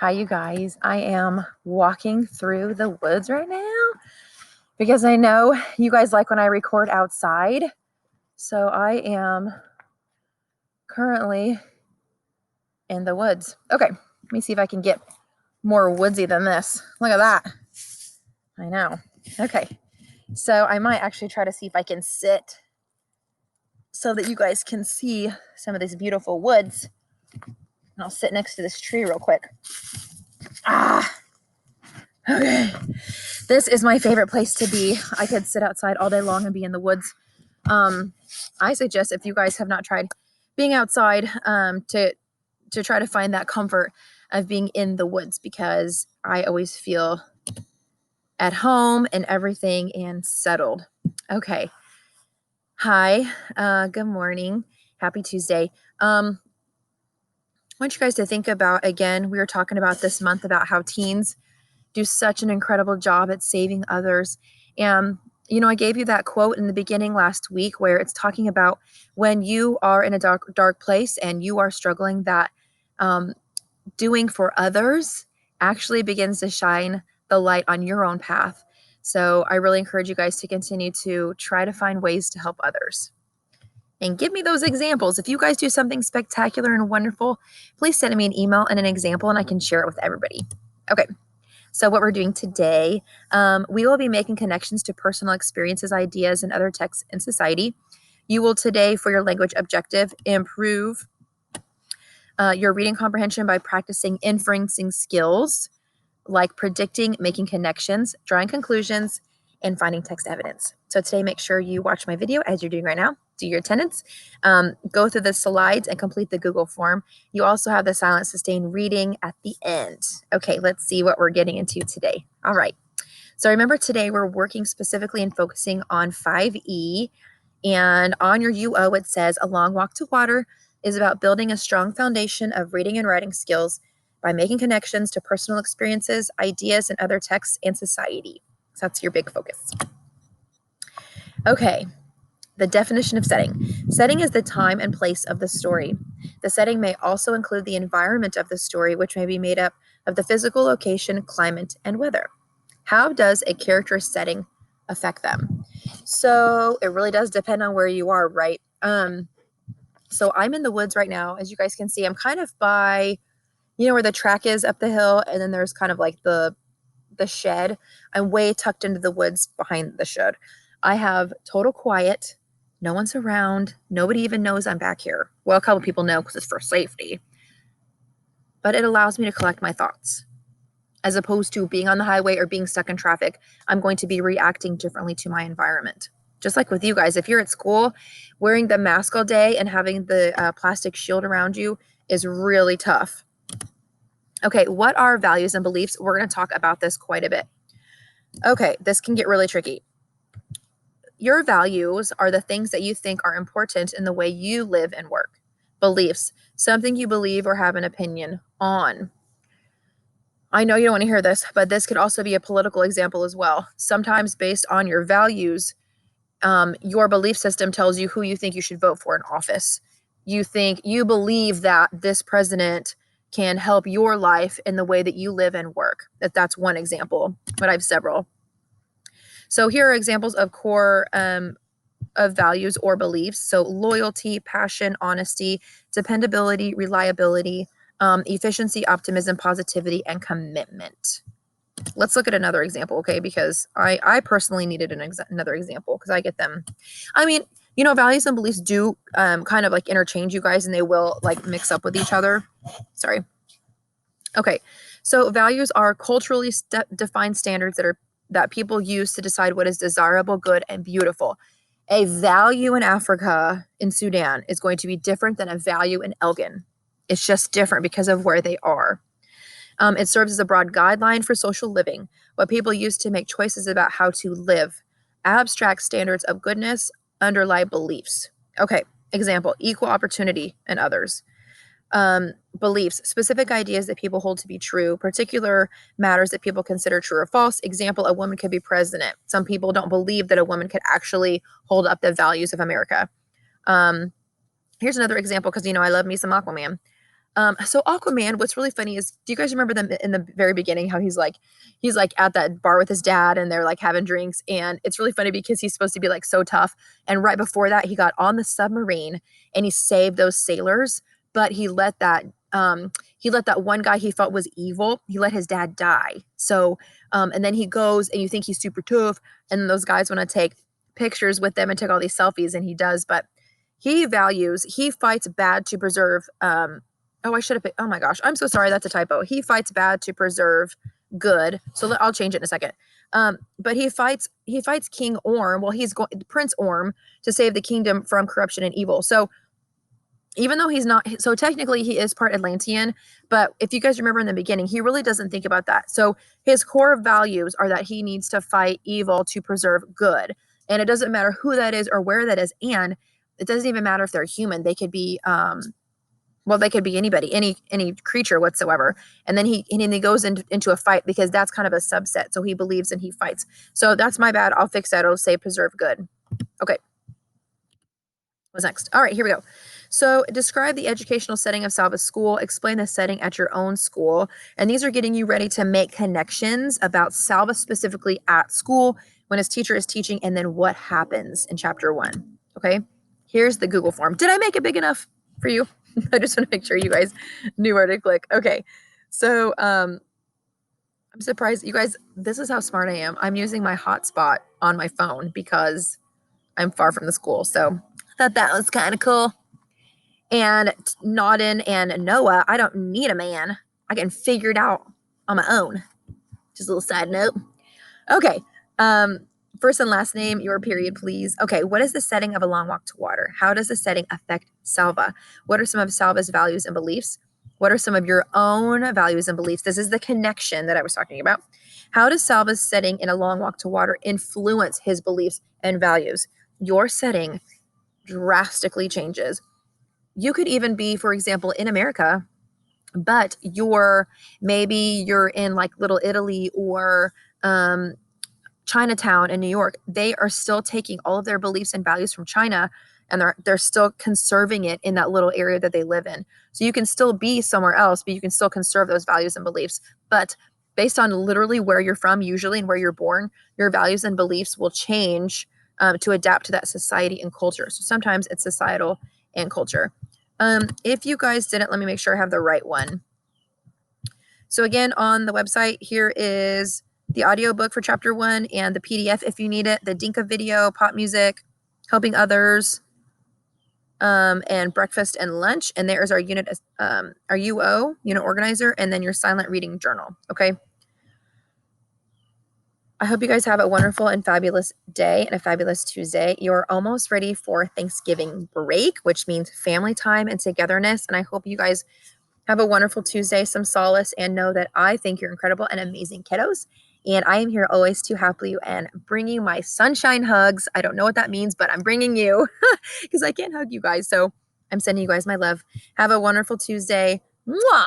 Hi, you guys. I am walking through the woods right now because I know you guys like when I record outside. So I am currently in the woods. Okay, let me see if I can get more woodsy than this. Look at that. I know. Okay, so I might actually try to see if I can sit so that you guys can see some of these beautiful woods. And I'll sit next to this tree real quick. Okay. This is my favorite place to be. I could sit outside all day long and be in the woods. I suggest if you guys have not tried being outside, to try to find that comfort of being in the woods, because I always feel at home and everything and settled. Okay. Hi. Good morning. Happy Tuesday. I want you guys to think about, again, we were talking about this month about how teens do such an incredible job at saving others. And, I gave you that quote in the beginning last week where it's talking about when you are in a dark place and you are struggling, that doing for others actually begins to shine the light on your own path. So I really encourage you guys to continue to try to find ways to help others. And give me those examples. If you guys do something spectacular and wonderful, please send me an email and an example and I can share it with everybody. Okay. So what we're doing today, we will be making connections to personal experiences, ideas, and other texts in society. You will today, for your language objective, improve your reading comprehension by practicing inferencing skills like predicting, making connections, drawing conclusions, and finding text evidence. So today, make sure you watch my video as you're doing right now. Do your attendance, go through the slides, and complete the Google form. You also have the silent sustained reading at the end. Okay, let's see what we're getting into today. All right. So remember, today we're working specifically and focusing on 5E. And on your UO, it says a long walk to water is about building a strong foundation of reading and writing skills by making connections to personal experiences, ideas, and other texts and society. So that's your big focus. Okay, the definition of setting. Setting is the time and place of the story. The setting may also include the environment of the story, which may be made up of the physical location, climate, and weather. How does a character's setting affect them? So it really does depend on where you are, right? So I'm in the woods right now. As you guys can see, I'm kind of by, where the track is up the hill, and then there's kind of like the shed. I'm way tucked into the woods behind the shed. I have total quiet. No one's around. Nobody even knows I'm back here. Well, a couple people know because it's for safety. But it allows me to collect my thoughts. As opposed to being on the highway or being stuck in traffic, I'm going to be reacting differently to my environment. Just like with you guys, if you're at school, wearing the mask all day and having the plastic shield around you is really tough. Okay, what are values and beliefs? We're going to talk about this quite a bit. Okay, this can get really tricky. Your values are the things that you think are important in the way you live and work. Beliefs, something you believe or have an opinion on. I know you don't want to hear this, but this could also be a political example as well. Sometimes based on your values, your belief system tells you who you think you should vote for in office. You believe that this president can help your life in the way that you live and work. That's one example, but I have several. So here are examples of core of values or beliefs. So loyalty, passion, honesty, dependability, reliability, efficiency, optimism, positivity, and commitment. Let's look at another example, okay? Because I personally needed another example because I get them. I mean, values and beliefs do kind of like interchange, you guys, and they will like mix up with each other. Sorry. Okay, so values are culturally defined standards that people use to decide what is desirable, good, and beautiful. A value in Africa, in Sudan, is going to be different than a value in Elgin. It's just different because of where they are. It serves as a broad guideline for social living, what people use to make choices about how to live. Abstract standards of goodness underlie beliefs. Okay, example, equal opportunity and others. Beliefs, specific ideas that people hold to be true, particular matters that people consider true or false. Example, a woman could be president. Some people don't believe that a woman could actually hold up the values of America. Here's another example because, I love me some Aquaman. So Aquaman, what's really funny is, do you guys remember them in the very beginning how he's like at that bar with his dad and they're like having drinks, and it's really funny because he's supposed to be like so tough, and right before that he got on the submarine and he saved those sailors, but he let that one guy he thought was evil, he let his dad die. So and then he goes and you think he's super tough, and then those guys want to take pictures with them and take all these selfies, and he does, but he fights bad to preserve oh, I should have picked. Oh my gosh, I'm so sorry. That's a typo. He fights bad to preserve good. So I'll change it in a second. But he fights King Orm. Well, he's going Prince Orm to save the kingdom from corruption and evil. So even though he's not, so technically he is part Atlantean, but if you guys remember in the beginning, he really doesn't think about that. So his core values are that he needs to fight evil to preserve good, and it doesn't matter who that is or where that is, and it doesn't even matter if they're human. They could be well, they could be anybody, any creature whatsoever. And then he goes into a fight because that's kind of a subset. So he believes and he fights. So that's my bad. I'll fix that. It'll say preserve good. Okay, what's next? All right, here we go. So describe the educational setting of Salva's school. Explain the setting at your own school. And these are getting you ready to make connections about Salva specifically at school when his teacher is teaching, and then what happens in chapter 1. Okay, here's the Google form. Did I make it big enough for you? I just want to make sure you guys knew where to click. Okay. So I'm surprised you guys, this is how smart I am. I'm using my hotspot on my phone because I'm far from the school. So I thought that was kind of cool. And Nauden and Noah, I don't need a man. I can figure it out on my own. Just a little side note. Okay. Um, First and last name, your period, please. Okay, what is the setting of A Long Walk to Water? How does the setting affect Salva? What are some of Salva's values and beliefs? What are some of your own values and beliefs? This is the connection that I was talking about. How does Salva's setting in A Long Walk to Water influence his beliefs and values? Your setting drastically changes. You could even be, for example, in America, but maybe you're in like Little Italy or um, Chinatown in New York. They are still taking all of their beliefs and values from China, and they're still conserving it in that little area that they live in. So you can still be somewhere else, but you can still conserve those values and beliefs. But based on literally where you're from, usually, and where you're born, your values and beliefs will change to adapt to that society and culture. So sometimes it's societal and culture. If you guys didn't, let me make sure I have the right one. So again, on the website, here is the audiobook for chapter 1 and the PDF if you need it, the Dinka video, pop music, helping others, and breakfast and lunch. And there's our our UO, unit organizer, and then your silent reading journal. Okay. I hope you guys have a wonderful and fabulous day and a fabulous Tuesday. You're almost ready for Thanksgiving break, which means family time and togetherness. And I hope you guys have a wonderful Tuesday, some solace, and know that I think you're incredible and amazing kiddos. And I am here always to help you and bring you my sunshine hugs. I don't know what that means, but I'm bringing you because I can't hug you guys. So I'm sending you guys my love. Have a wonderful Tuesday. Mwah!